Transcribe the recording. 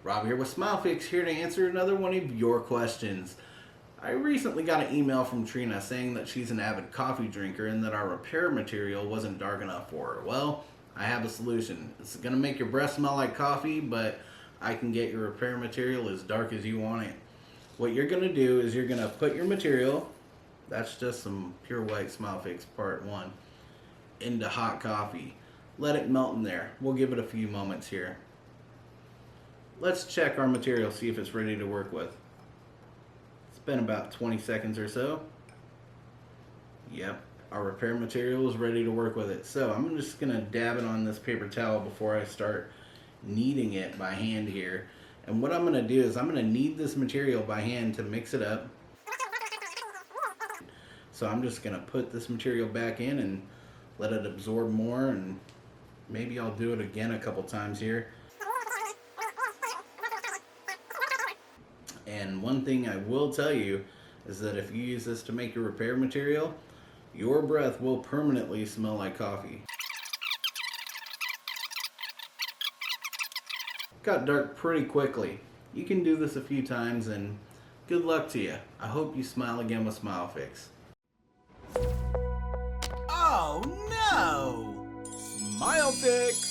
Rob here with SmileFix, here to answer another one of your questions. I recently got an email from Trina saying that she's an avid coffee drinker and that our repair material wasn't dark enough for her. Well, I have a solution. It's going to make your breath smell like coffee, but I can get your repair material as dark as you want it. What you're going to do is you're going to put your material, that's just some pure white SmileFix part 1, into hot coffee. Let it melt in there. We'll give it a few moments here. Let's check our material, see if it's ready to work with. It's been about 20 seconds or so. Yep, our repair material is ready to work with it. So I'm just going to dab it on this paper towel before I start kneading it by hand here. And what I'm going to do is I'm going to knead this material by hand to mix it up. So I'm just going to put this material back in and let it absorb more, and maybe I'll do it again a couple times here. And one thing I will tell you is that if you use this to make your repair material, your breath will permanently smell like coffee. Got dark pretty quickly. You can do this a few times, and good luck to you. I hope you smile again with SmileFix. Oh no! SmileFix!